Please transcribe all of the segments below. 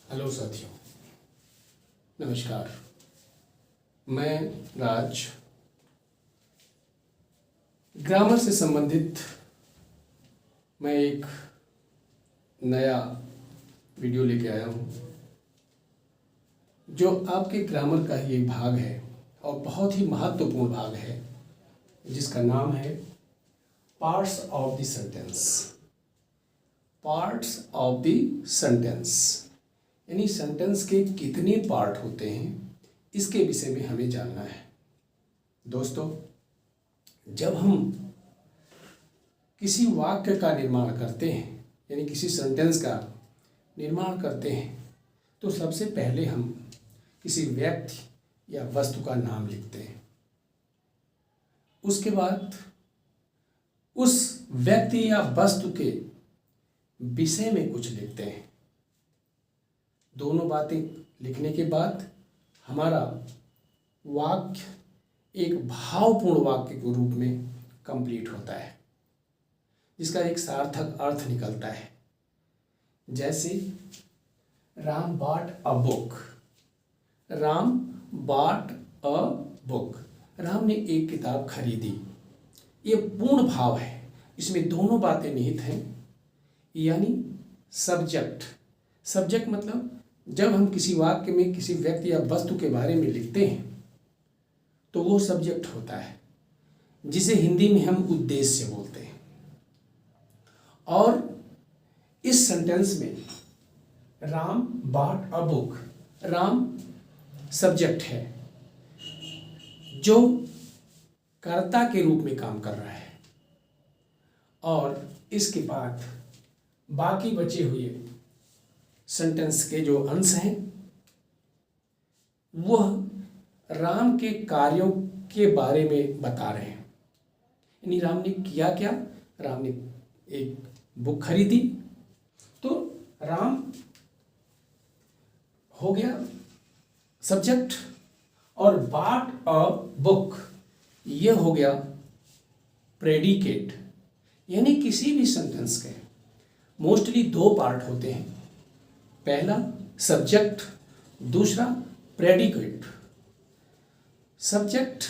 Hello साथियों, नमस्कार। मैं राज ग्रामर से संबंधित मैं एक नया वीडियो लेके आया हूँ जो आपके ग्रामर का ही एक भाग है और बहुत ही महत्वपूर्ण भाग है, जिसका नाम है parts of the sentence. Parts of the sentence यानी सेंटेंस के कितने पार्ट होते हैं, इसके विषय में हमें जानना है। दोस्तों, जब हम किसी वाक्य का निर्माण करते हैं यानी किसी सेंटेंस का निर्माण करते हैं तो सबसे पहले हम किसी व्यक्ति या वस्तु का नाम लिखते हैं। उसके बाद उस व्यक्ति या वस्तु के विषय में कुछ लिखते हैं। दोनों बातें लिखने के बाद हमारा वाक्य एक भावपूर्ण वाक्य के रूप में कंप्लीट होता है, जिसका एक सार्थक अर्थ निकलता है। जैसे Ram bought a book. Ram bought a book, Ram ने एक किताब खरीदी। ये पूर्ण भाव है, इसमें दोनों बातें निहित हैं। यानी सब्जेक्ट मतलब जब हम किसी वाक्य में किसी व्यक्ति या वस्तु के बारे में लिखते हैं तो वो सब्जेक्ट होता है, जिसे हिंदी में हम उद्देश्य बोलते हैं। और इस सेंटेंस में Ram bought a book, Ram subject है जो कर्ता के रूप में काम कर रहा है, और इसके बाद बाकी बचे हुए सेंटेंस के जो अंश हैं वह राम के कार्यों के बारे में बता रहे हैं। यानी राम ने किया क्या? राम ने एक बुक खरीदी, तो राम हो गया सब्जेक्ट, और बॉट अ बुक ये हो गया प्रेडिकेट। यानी किसी भी सेंटेंस के मोस्टली दो पार्ट होते हैं, पहला सब्जेक्ट, दूसरा प्रेडिकेट। सब्जेक्ट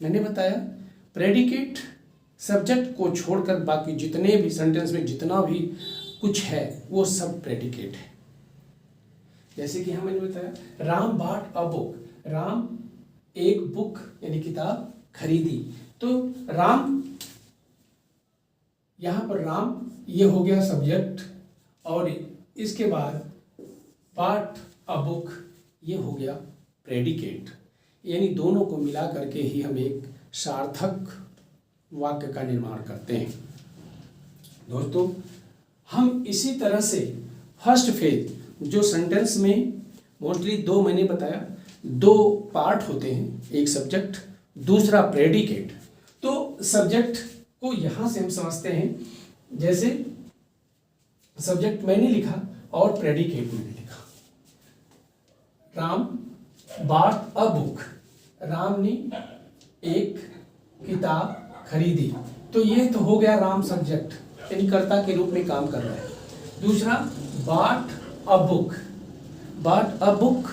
मैंने बताया, प्रेडिकेट सब्जेक्ट को छोड़कर बाकी जितने भी सेंटेंस में जितना भी कुछ है वो सब प्रेडिकेट है। जैसे कि मैंने बताया Ram bought a book, Ram एक बुक यानी किताब खरीदी। तो राम, यहाँ पर राम ये हो गया सब्जेक्ट, और इसके बाद बॉट अ बुक ये हो गया प्रेडिकेट। यानी दोनों को मिला करके ही हम एक सार्थक वाक्य का निर्माण करते हैं। दोस्तों, हम इसी तरह से फर्स्ट फेज जो सेंटेंस में मोस्टली दो, मैंने बताया दो पार्ट होते हैं, एक सब्जेक्ट दूसरा प्रेडिकेट। तो सब्जेक्ट को यहाँ से हम समझते हैं, जैसे सब्जेक्ट मैंने लिखा और प्रेडिकेट मैंने लिखा। Ram bought a book, Ram ने एक किताब खरीदी। तो ये तो हो गया राम सब्जेक्ट यानी कर्ता के रूप में काम कर रहा है। दूसरा bought a book, bought a book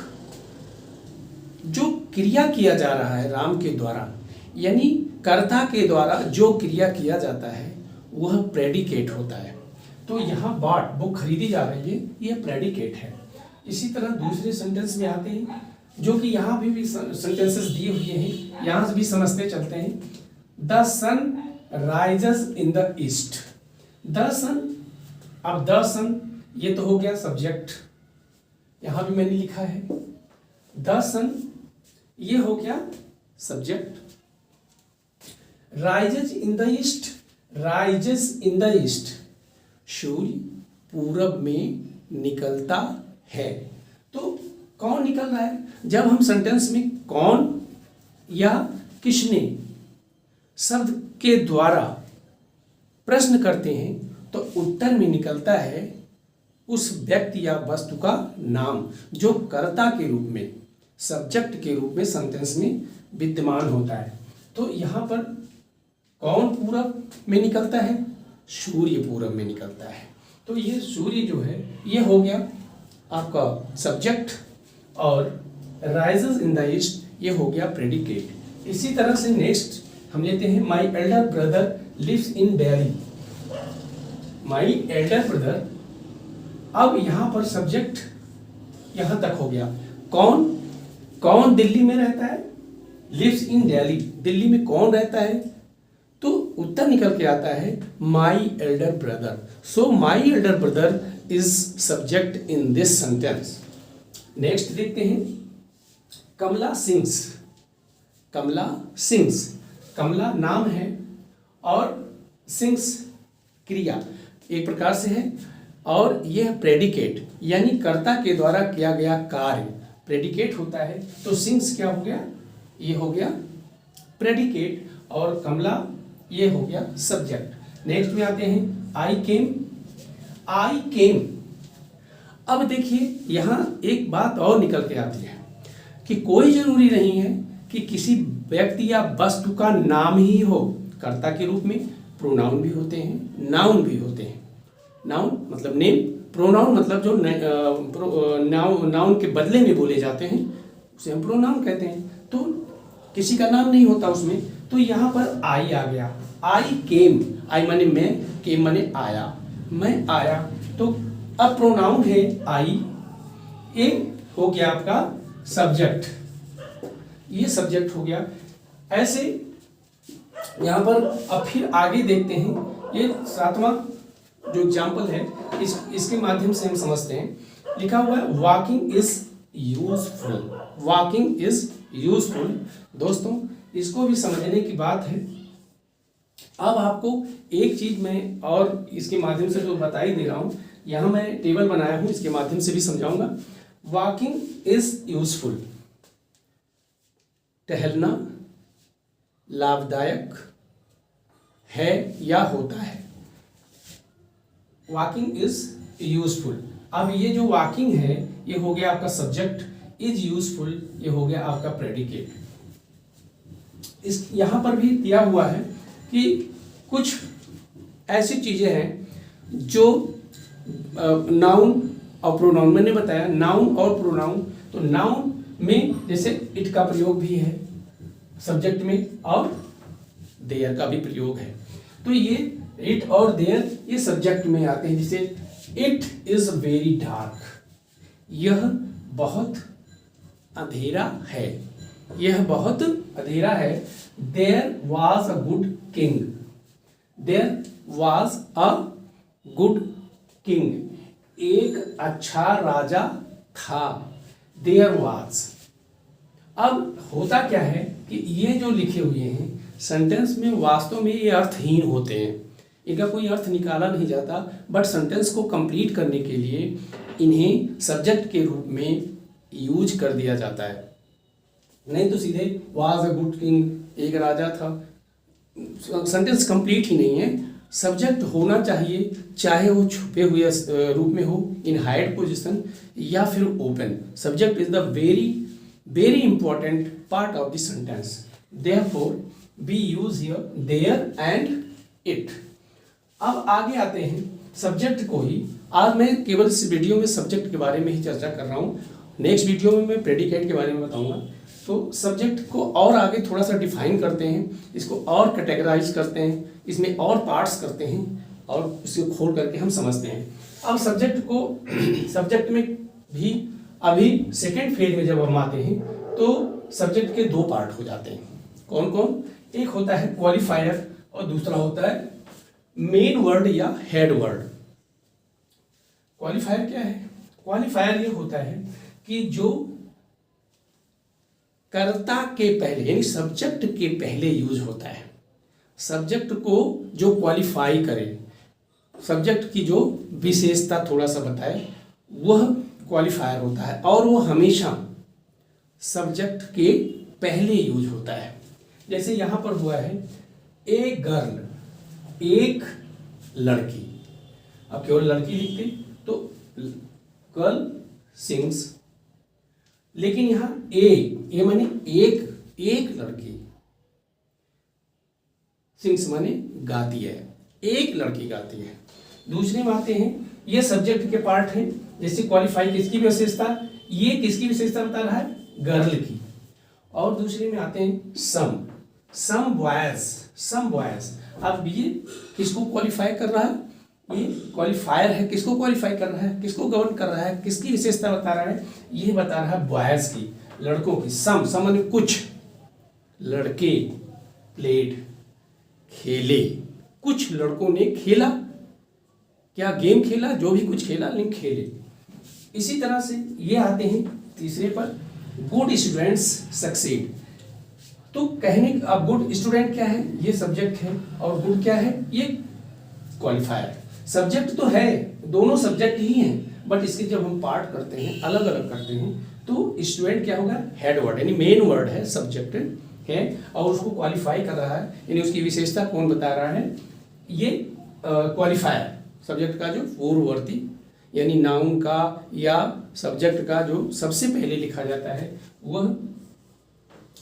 जो क्रिया किया जा रहा है राम के द्वारा, यानी कर्ता के द्वारा जो क्रिया किया जाता है वह प्रेडिकेट होता है। तो यहाँ बॉट बुक खरीदी जा रही है, यह प्रेडिकेट है। इसी तरह दूसरे सेंटेंस में आते हैं, जो कि यहाँ भी सेंटेंसेस दिए हुए हैं, यहाँ से भी समझते चलते हैं। The sun rises in the east. The sun, अब द सन ये तो हो गया सब्जेक्ट, यहाँ भी मैंने लिखा है। द सन ये हो गया subject. Rises in the east, rises in the east, सूर्य पूरब में निकलता है। तो कौन निकल रहा है? जब हम सेंटेंस में कौन या किसने शब्द के द्वारा प्रश्न करते हैं तो उत्तर में निकलता है उस व्यक्ति या वस्तु का नाम, जो कर्ता के रूप में, सब्जेक्ट के रूप में सेंटेंस में विद्यमान होता है। तो यहाँ पर कौन पूरब में निकलता है? सूर्य पूरब में निकलता है। तो ये सूर्य जो है ये हो गया आपका सब्जेक्ट और राइजेस इन द ईस्ट ये हो गया प्रेडिकेट। इसी तरह से नेक्स्ट हम लेते हैं my elder brother lives in Delhi. My elder brother, अब यहां पर सब्जेक्ट यहां तक हो गया। कौन कौन दिल्ली में रहता है? लिव्स इन दिल्ली, दिल्ली में कौन रहता है? तो उत्तर निकल के आता है माई elder brother. So my elder brother is subject in this sentence. Next देखते हैं कमला सिंग्स। कमला सिंग्स, कमला नाम है और सिंग्स क्रिया एक प्रकार से है, और यह प्रेडिकेट यानी कर्ता के द्वारा किया गया कार्य प्रेडिकेट होता है। तो सिंग्स क्या हो गया? ये हो गया प्रेडिकेट, और कमला ये हो गया सब्जेक्ट। नेक्स्ट में आते हैं आई केम। आई केम, अब देखिए यहां एक बात और निकल के आती है कि कोई जरूरी नहीं है कि किसी व्यक्ति या वस्तु का नाम ही हो कर्ता के रूप में। प्रोनाउन भी होते हैं, नाउन भी होते हैं। नाउन मतलब नेम, प्रोनाउन मतलब जो नाउन के बदले में बोले जाते हैं उसे हम प्रोनाउन कहते हैं। तो किसी का नाम नहीं होता उसमें। तो यहाँ पर आई आ गया, आई केम, आई माने मैं, केम माने आया, मैं आया। तो अब प्रोनाउन है आई, ये हो गया आपका सब्जेक्ट, ये सब्जेक्ट हो गया। ऐसे यहाँ पर अब फिर आगे देखते हैं, ये 7वां जो एग्जाम्पल है इसके माध्यम से हम समझते हैं। लिखा हुआ है walking is useful. Walking is useful. दोस्तों इसको भी समझने की बात है। अब आपको एक चीज मैं और इसके माध्यम से तो बता ही दे रहा हूं, यहां मैं टेबल बनाया हूं, इसके माध्यम से भी समझाऊंगा। वॉकिंग इज यूजफुल, टहलना लाभदायक है या होता है। Walking is useful. अब ये जो वॉकिंग है ये हो गया आपका सब्जेक्ट, इज यूजफुल ये हो गया आपका प्रेडिकेट। इस यहां पर भी दिया हुआ है कि कुछ ऐसी चीजें हैं जो नाउन और प्रोनाउन, मैंने बताया नाउन और प्रोनाउन। तो नाउन में जैसे इट का प्रयोग भी है सब्जेक्ट में, और देयर का भी प्रयोग है। तो ये इट और देयर ये सब्जेक्ट में आते हैं। जैसे इट इज वेरी डार्क, यह बहुत अंधेरा है, यह बहुत अंधेरा है। There was a good king, there was a good king, एक अच्छा राजा था। There was. अब होता क्या है कि ये जो लिखे हुए हैं सेंटेंस में वास्तव में ये अर्थहीन होते हैं, इनका कोई अर्थ निकाला नहीं जाता, बट सेंटेंस को कंप्लीट करने के लिए इन्हें सब्जेक्ट के रूप में यूज कर दिया जाता है। नहीं तो सीधे वाज अ गुड किंग, एक राजा था, सेंटेंस कंप्लीट ही नहीं है। सब्जेक्ट होना चाहिए, चाहे वो छुपे हुए रूप में हो, इन हाइड पोजिशन या फिर open. Subject is the very very important part of the sentence. Therefore we use here there and it. अब आगे आते हैं सब्जेक्ट को ही। आज मैं केवल इस वीडियो में सब्जेक्ट के बारे में ही चर्चा कर रहा हूँ, नेक्स्ट वीडियो में मैं प्रेडिकेट के बारे में बताऊंगा। तो सब्जेक्ट को और आगे थोड़ा सा डिफाइन करते हैं, इसको और कैटेगराइज करते हैं, इसमें और पार्ट्स करते हैं और इसको खोल करके हम समझते हैं। अब सब्जेक्ट को सब्जेक्ट में भी अभी सेकेंड फेज में जब हम आते हैं तो सब्जेक्ट के दो पार्ट हो जाते हैं। कौन कौन? एक होता है क्वालिफायर और दूसरा होता है मेन वर्ड या हेड वर्ड। क्वालिफायर क्या है? क्वालिफायर ये होता है कि जो कर्ता के पहले यानी सब्जेक्ट के पहले यूज होता है, सब्जेक्ट को जो क्वालिफाई करे, सब्जेक्ट की जो विशेषता थोड़ा सा बताए, वह क्वालिफायर होता है और वो हमेशा सब्जेक्ट के पहले यूज होता है। जैसे यहां पर हुआ है ए गर्ल, एक लड़की। अब केवल लड़की लिखते तो गर्ल सिंग्स, लेकिन यहां ए माने एक लड़की, सिंग्स माने गाती है, एक लड़की गाती है। दूसरे में आते हैं, ये सब्जेक्ट के पार्ट हैं, जैसे क्वालिफाई किसकी विशेषता, ये किसकी विशेषता बता रहा है, गर्ल की। और दूसरे में आते हैं सम बॉयज। अब ये किसको क्वालिफाई कर रहा है, ये क्वालिफायर है, किसको क्वालिफाई कर रहा है, किसको गवर्न कर रहा है, किसकी विशेषता बता रहा है, ये बता रहा है बॉयज की, लड़कों की। सम माने कुछ, लड़के प्लेड खेले, कुछ लड़कों ने खेला, क्या गेम खेला, जो भी कुछ खेला लेकिन खेले। इसी तरह से ये आते हैं तीसरे पर, गुड स्टूडेंट्स सक्सीड। तो कहने अब गुड स्टूडेंट क्या है, ये सब्जेक्ट है, और गुड क्या है, ये क्वालिफायर। सब्जेक्ट तो है, दोनों सब्जेक्ट ही हैं, बट इसके जब हम पार्ट करते हैं, अलग अलग करते हैं, तो स्टूडेंट क्या होगा, हेड वर्ड यानी मेन वर्ड है, सब्जेक्ट है, और उसको क्वालिफाई कर रहा है, यानी उसकी विशेषता कौन बता रहा है, ये क्वालिफायर, सब्जेक्ट का जो पूर्ववर्ती यानी नाउन का या सब्जेक्ट का जो सबसे पहले लिखा जाता है, वह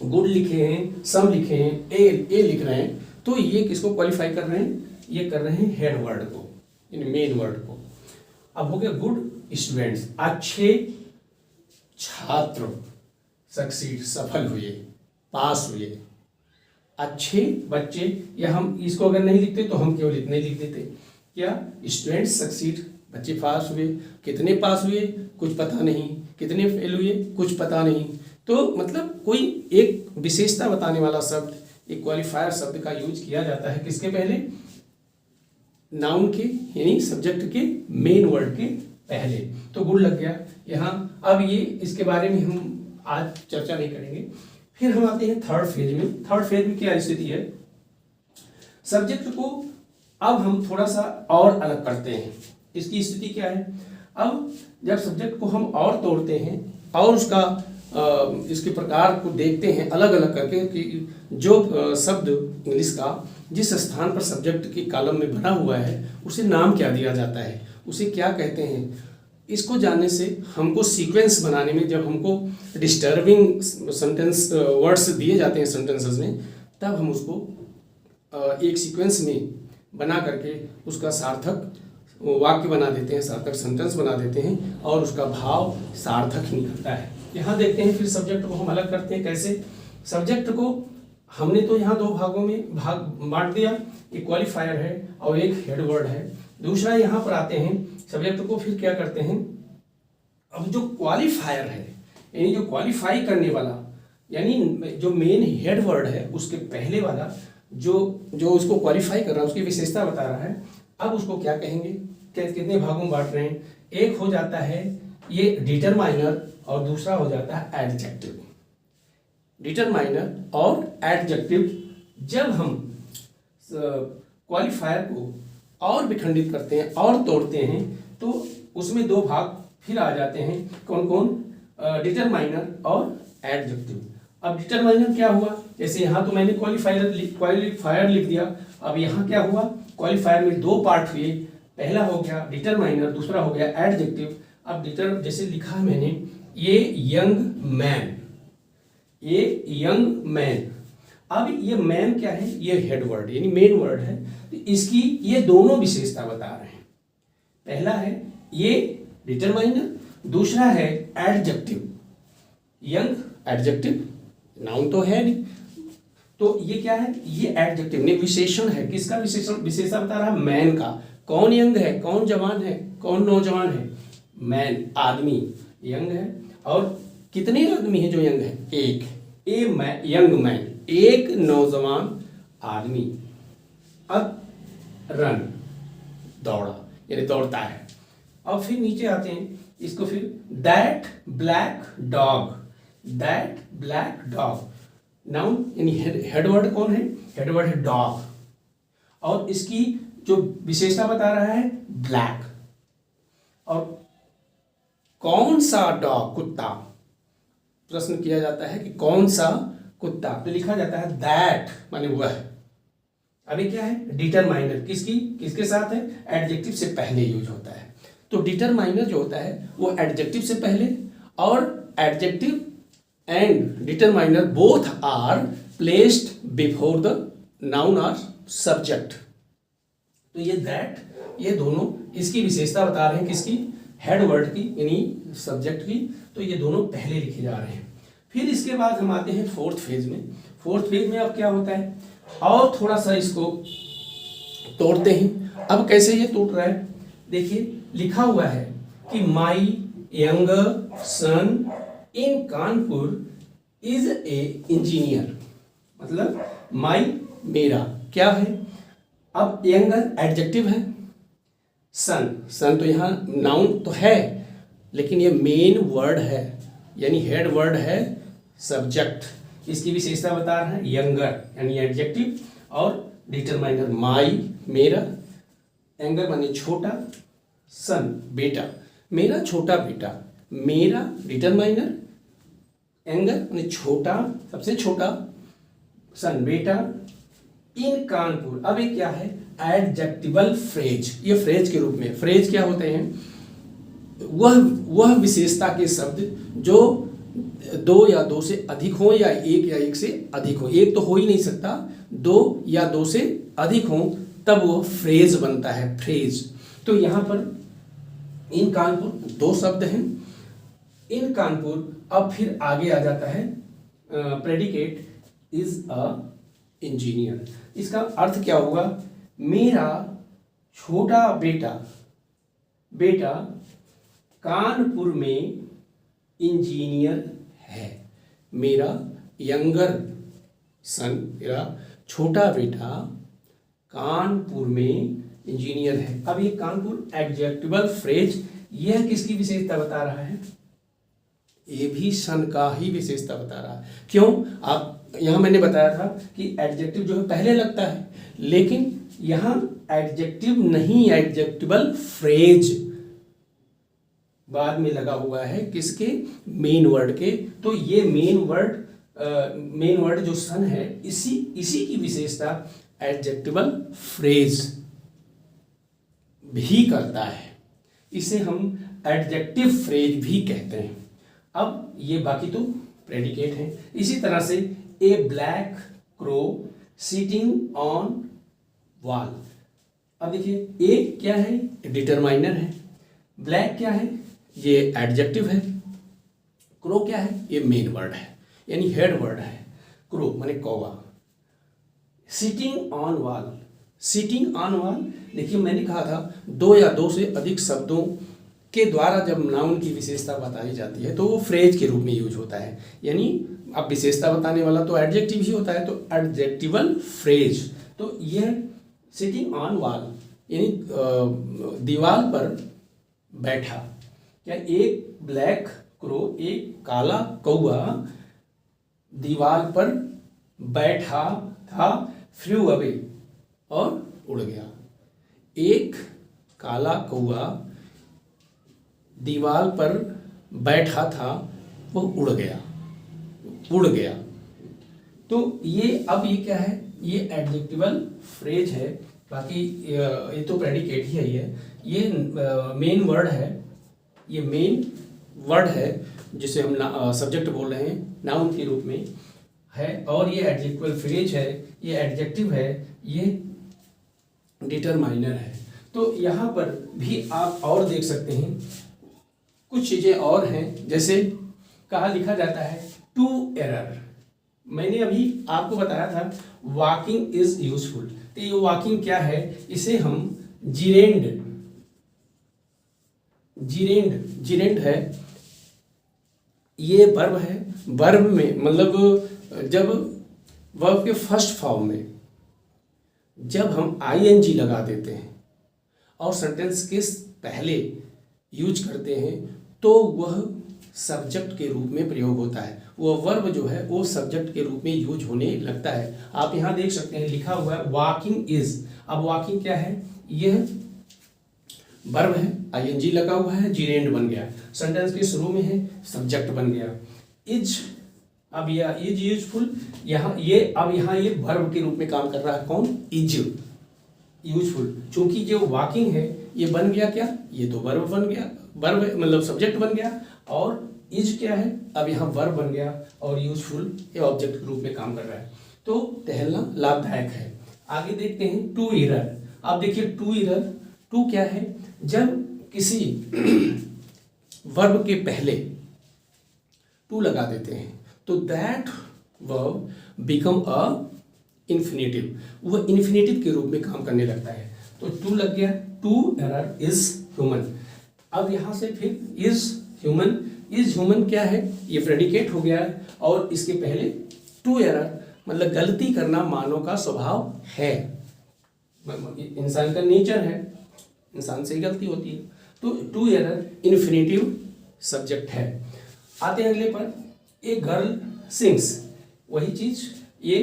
गुड लिखे हैं, सम लिखे हैं, ए लिख रहे हैं, तो ये किसको क्वालिफाई कर रहे हैं, ये कर रहे हैं हेड वर्ड को, यानी मेन वर्ड को। अब हो गया गुड स्टूडेंट्स, अच्छे छात्र, सक्सीड सफल हुए, पास हुए, अच्छे बच्चे, या हम इसको अगर नहीं लिखते तो हम केवल इतने लिख देते, क्या स्टूडेंट्स सक्सीड, बच्चे पास हुए, कितने पास हुए कुछ पता नहीं, कितने फेल हुए कुछ पता नहीं। तो मतलब कोई एक विशेषता बताने वाला शब्द, एक क्वालिफायर शब्द का यूज किया जाता है किसके पहले, नाउन के यानी सब्जेक्ट के मेन वर्ड के पहले। तो गुड लग गया यहाँ। अब ये इसके बारे में हम आज चर्चा नहीं करेंगे। फिर हम आते हैं थर्ड फेज में। थर्ड फेज में क्या स्थिति है, सब्जेक्ट को अब हम थोड़ा सा और अलग करते हैं। इसकी स्थिति क्या है, अब जब सब्जेक्ट को हम और तोड़ते हैं और उसका इसके प्रकार को देखते हैं अलग अलग करके कि जो शब्द इंग्लिश का जिस स्थान पर सब्जेक्ट के कॉलम में बना हुआ है उसे नाम क्या दिया जाता है, उसे क्या कहते हैं। इसको जानने से हमको सीक्वेंस बनाने में, जब हमको डिस्टर्बिंग सेंटेंस वर्ड्स दिए जाते हैं सेंटेंसेस में, तब हम उसको एक सीक्वेंस में बना करके उसका सार्थक वाक्य बना देते हैं, सार्थक सेंटेंस बना देते हैं, और उसका भाव सार्थक ही निकलता है। यहाँ देखते हैं फिर सब्जेक्ट को हम अलग करते हैं कैसे। सब्जेक्ट को हमने तो यहाँ दो भागों में भाग बांट दिया, एक क्वालिफायर है और एक हेड वर्ड है। दूसरा यहाँ पर आते हैं सब्जेक्ट को फिर क्या करते हैं, अब जो क्वालिफायर है यानी जो क्वालिफाई करने वाला यानी जो मेन हेड वर्ड है उसके पहले वाला जो उसको क्वालिफाई कर रहा है, उसकी विशेषता बता रहा है, अब उसको क्या कहेंगे, कितने भागों में बांट रहे हैं। एक हो जाता है ये डिटरमाइनर और दूसरा हो जाता है एडजेक्टिव। डिटरमाइनर और एडजेक्टिव, जब हम क्वालिफायर को और विखंडित करते हैं और तोड़ते हैं तो उसमें दो भाग फिर आ जाते हैं, कौन कौन, डिटरमाइनर और एडजेक्टिव। अब डिटरमाइनर क्या हुआ, जैसे यहाँ तो मैंने क्वालिफायर लिख दिया, अब यहाँ क्या हुआ, क्वालिफायर में दो पार्ट हुए, पहला हो गया डिटरमाइनर, दूसरा हो गया एडजेक्टिव। अब जैसे लिखा है मैंने, ये यंग मैन, ये यंग मैन, अब ये मैन क्या है, ये हेड वर्ड यानी मेन वर्ड है, तो इसकी ये दोनों विशेषता बता रहे हैं। पहला है ये डिटरमाइनर, दूसरा है एडजेक्टिव। यंग एडजेक्टिव, नाउन तो है नहीं, तो ये क्या है, ये एडजेक्टिव ने विशेषण है, किसका विशेषण बता रहा है, मैन का। कौन यंग है, कौन जवान है, कौन नौजवान है, मैन आदमी यंग है। और कितने आदमी है जो यंग है, एक, यंग मैन, एक नौजवान आदमी। अब रन, दौड़ा यानी दौड़ता है। अब फिर नीचे आते हैं इसको, फिर that black dog, that black dog, noun यानी हेड वर्ड कौन है, हेड वर्ड है डॉग, और इसकी जो विशेषता बता रहा है ब्लैक। और कौन सा डॉग, कुत्ता, प्रश्न किया जाता है कि कौन सा कुत्ता, तो लिखा जाता है दैट माने वह। अभी क्या है, डिटरमाइनर किसके साथ है, एडजेक्टिव से पहले यूज होता है। तो डिटरमाइनर जो होता है वो एडजेक्टिव से पहले, और adjective and determiner both are placed before the noun और सब्जेक्ट। तो ये दैट, ये दोनों इसकी विशेषता बता रहे हैं, किसकी, हेड वर्ड की, यानी सब्जेक्ट की। तो ये दोनों पहले लिखे जा रहे हैं। फिर इसके बाद हम आते हैं फोर्थ फेज में। फोर्थ फेज में अब क्या होता है, और थोड़ा सा इसको तोड़ते हैं। अब कैसे ये टूट रहा है, देखिए लिखा हुआ है कि my younger son in Kanpur is a engineer, मतलब माई मेरा क्या है, अब यंगर एडजेक्टिव है, सन, सन तो यहाँ नाउन तो है लेकिन ये मेन वर्ड है, यानी हेड वर्ड है, सब्जेक्ट। इसकी विशेषता बता रहा है यंगर यानी एडजेक्टिव, और डिटरमाइनर माई मेरा, यंगर माने छोटा, सन बेटा, मेरा छोटा बेटा, मेरा डिटरमाइनर, यंगर माने छोटा, सबसे छोटा, सन बेटा, इन कानपुर। अब ये क्या है, एडजेक्टिवल फ्रेज। ये फ्रेज के रूप में, फ्रेज क्या होते हैं, वह विशेषता के शब्द जो दो या दो से अधिक हो या एक से अधिक हो, एक तो हो ही नहीं सकता, दो या दो से अधिक हो तब वो फ्रेज बनता है, फ्रेज। तो यहाँ पर इन कानपुर दो शब्द हैं, इन कानपुर। अब फिर आगे आ जाता है प्रेडिकेट इज अ इंजीनियर। इसका अर्थ क्या होगा, मेरा छोटा बेटा, बेटा कानपुर में इंजीनियर है। मेरा यंगर सन, मेरा छोटा बेटा कानपुर में इंजीनियर है। अब ये कानपुर एडजेक्टिवल फ्रेज, यह किसकी विशेषता बता रहा है, ये भी सन का ही विशेषता बता रहा है। क्यों, आप यहाँ मैंने बताया था कि एडजेक्टिव जो है पहले लगता है, लेकिन यहाँ एडजेक्टिव नहीं, एडजेक्टिवल फ्रेज बाद में लगा हुआ है, किसके, मेन वर्ड के। तो ये मेन वर्ड जो सन है, इसी की विशेषता एडजेक्टिवल फ्रेज भी करता है, इसे हम एडजेक्टिव फ्रेज भी कहते हैं। अब ये बाकी तो प्रेडिकेट है। इसी तरह से a black crow sitting on wall. अब देखिए ए क्या है, डिटरमाइनर है, ब्लैक क्या है, ये एडजेक्टिव है, क्रो क्या है, ये मेन वर्ड है यानी हेड वर्ड है, क्रो माने कौवा। Sitting on wall, sitting on wall, देखिए मैंने कहा था दो या दो से अधिक शब्दों के द्वारा जब नाउन की विशेषता बताई जाती है तो वो फ्रेज के रूप में यूज होता है, यानी अब विशेषता बताने वाला तो एडजेक्टिव ही होता है, तो एडजेक्टिवल फ्रेज। तो यह सिटिंग ऑन वॉल यानी दीवार पर बैठा, क्या, एक ब्लैक क्रो, एक काला कौआ दीवार पर बैठा था, फ्लू अवे, और उड़ गया। एक काला कौआ दीवार पर बैठा था, वो उड़ गया, उड़ गया। तो ये अब ये क्या है, ये एडजेक्टिवल फ्रेज है, बाकी ये तो प्रेडिकेट ही है, ये मेन वर्ड है, ये मेन वर्ड है जिसे हम सब्जेक्ट बोल रहे हैं, नाउन के रूप में है, और ये एडजेक्टिवल फ्रेज है, ये एडजेक्टिव है, ये डिटरमाइनर है। तो यहाँ पर भी आप और देख सकते हैं कुछ चीज़ें और हैं, जैसे कहा लिखा जाता है टू एरर। मैंने अभी आपको बताया था वॉकिंग इज यूजफुल, तो ये वॉकिंग क्या है, इसे हम जिरेंड है, ये वर्ब है। वर्ब में मतलब जब वर्ब के फर्स्ट फॉर्म में जब हम आईएनजी लगा देते हैं और सेंटेंस के पहले यूज करते हैं तो वह सब्जेक्ट के रूप में प्रयोग होता है, वो वर्ब जो है वो सब्जेक्ट के रूप में यूज होने लगता है। आप यहाँ देख सकते हैं लिखा हुआ है वॉकिंग इज। अब वॉकिंग क्या है, यह वर्ब है, आईएनजी लगा हुआ है, जीरेंड बन गया, सेंटेंस के शुरू में है, सब्जेक्ट बन गया। इज, अब यह इज यूजफुल, यहाँ ये वर्ब के रूप में काम कर रहा है, कौन, इज यूजफुल। चूंकि जो वॉकिंग है ये बन गया क्या, ये तो वर्ब बन गया, वर्ब मतलब सब्जेक्ट बन गया, और इज क्या है, अब यहाँ वर्ब बन गया, और यूजफुल ये ऑब्जेक्ट के रूप में काम कर रहा है। तो टहलना लाभदायक है। आगे देखते हैं टू एरर। अब देखिए टू एरर, टू क्या है, जब किसी वर्ब के पहले टू लगा देते हैं तो that verb become a infinitive, वह इन्फिनेटिव के रूप में काम करने लगता है। तो टू लग गया, टू एरर इज ह्यूमन। अब यहाँ से फिर इज ह्यूमन, इज ह्यूमन क्या है, ये प्रेडिकेट हो गया है और इसके पहले टू एरर मतलब गलती करना मानव का स्वभाव है, इंसान का नेचर है, इंसान से ही गलती होती है। तो टू एरर इन्फिनेटिव सब्जेक्ट है। आते हैं अगले पर, ए गर्ल सिंग्स, वही चीज ये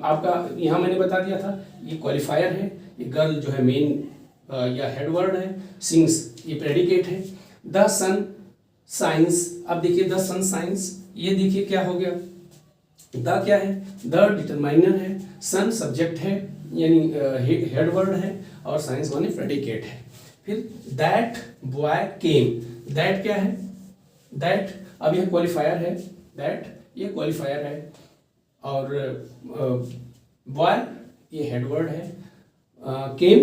आपका यहाँ मैंने बता दिया था, ये क्वालिफायर है, ये गर्ल जो है मेन या हेड वर्ड है, सिंग्स ये प्रेडिकेट है। द सन साइंस, अब देखिए द सन साइंस, ये देखिए क्या हो गया, द क्या है, द डिटरमाइनर है, सन सब्जेक्ट है यानी हेड वर्ड है और साइंस माने प्रेडिकेट है। फिर दैट बॉय केम, दैट क्या है, दैट अब यह क्वालिफायर है, दैट ये क्वालिफायर है और बॉय ये हेड वर्ड है, केम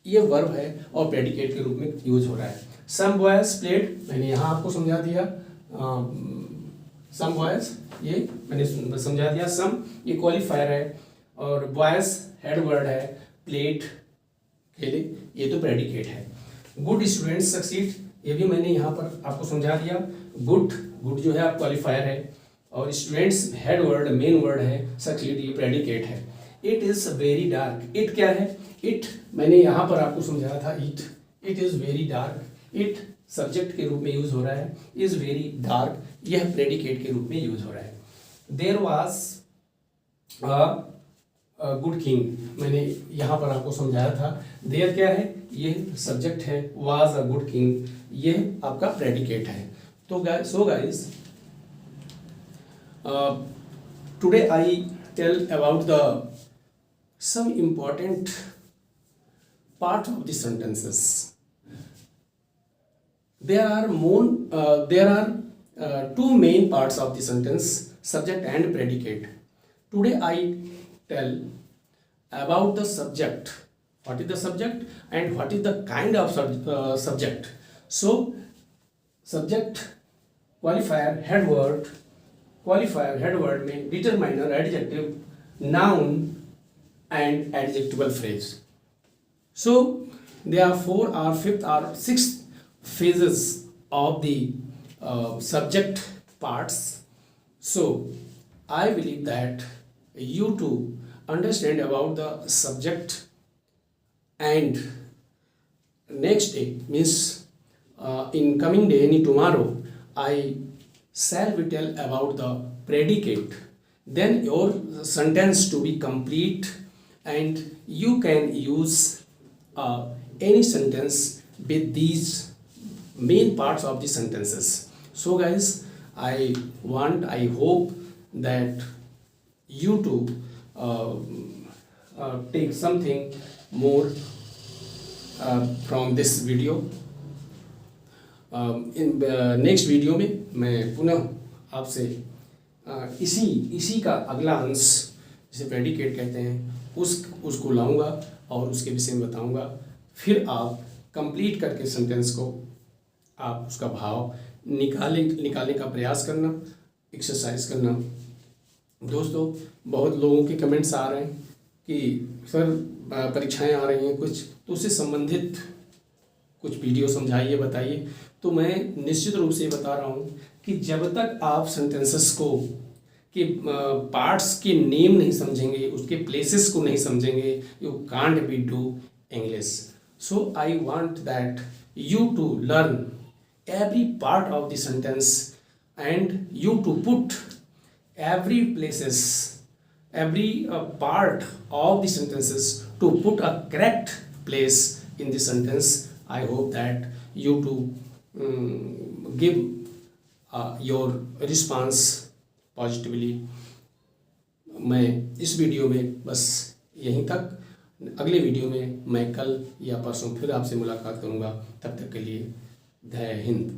ये वर्ब है और प्रेडिकेट के रूप में यूज हो रहा है। सम बॉयज प्लेड, मैंने यहाँ आपको समझा दिया, सम बॉयज ये मैंने समझा दिया, सम ये क्वालिफायर है और बॉयज हेड वर्ड है, प्लेड खेले ये तो प्रेडिकेट है। गुड स्टूडेंट्स सक्सीड, ये भी मैंने यहाँ पर आपको समझा दिया, गुड, गुड जो है आप क्वालिफायर है और students head word main word है, सक्सीड ये प्रेडिकेट है। It is very dark, it क्या है, इट मैंने यहाँ पर आपको समझाया था, it is very dark, it subject के रूप में यूज हो रहा है, इज वेरी डार्क यह प्रेडिकेट के रूप में यूज हो रहा है। There was a good king, मैंने यहाँ पर आपको समझाया था, देयर क्या है, ये सब्जेक्ट है, वाज अ गुड किंग ये आपका प्रेडिकेट है। तो guys today I tell about the some important part of the sentences. There are two main parts of the sentence, subject and predicate. Today I tell about the subject, what is the subject and what is the kind of subject. So subject qualifier head word में determiner adjective noun and adjectival phrase. So there are 4 or 5 or 6 phases of the subject parts. So I believe that you too understand about the subject, and next day means in coming day, any tomorrow I shall be tell about the predicate, then your sentence to be complete and you can use any sentence with these main parts of the sentences. So guys, I hope that you too take something more from this video. In the next video में मैं पुनः आपसे इसी का अगला अंश जिसे predicate कहते हैं उसको लाऊंगा और उसके विषय में बताऊंगा। फिर आप कंप्लीट करके सेंटेंस को आप उसका भाव निकालने का प्रयास करना, एक्सरसाइज करना। दोस्तों बहुत लोगों के कमेंट्स आ रहे हैं कि सर परीक्षाएं आ रही हैं कुछ, तो उससे संबंधित कुछ वीडियो समझाइए, बताइए। तो मैं निश्चित रूप से बता रहा हूँ कि जब तक आप सेंटेंसेस को कि पार्ट्स के नेम नहीं समझेंगे, उसके प्लेसेस को नहीं समझेंगे, you can't be do English. So I want that you to learn every part of the sentence and you to put every places, every part of the sentences to put a correct place in the sentence. I hope that you to give your response positively. मैं इस video में बस यहीं तक। अगले video में मैं कल या परसों फिर आपसे मुलाकात करूँगा। तब तक के लिए जय हिंद।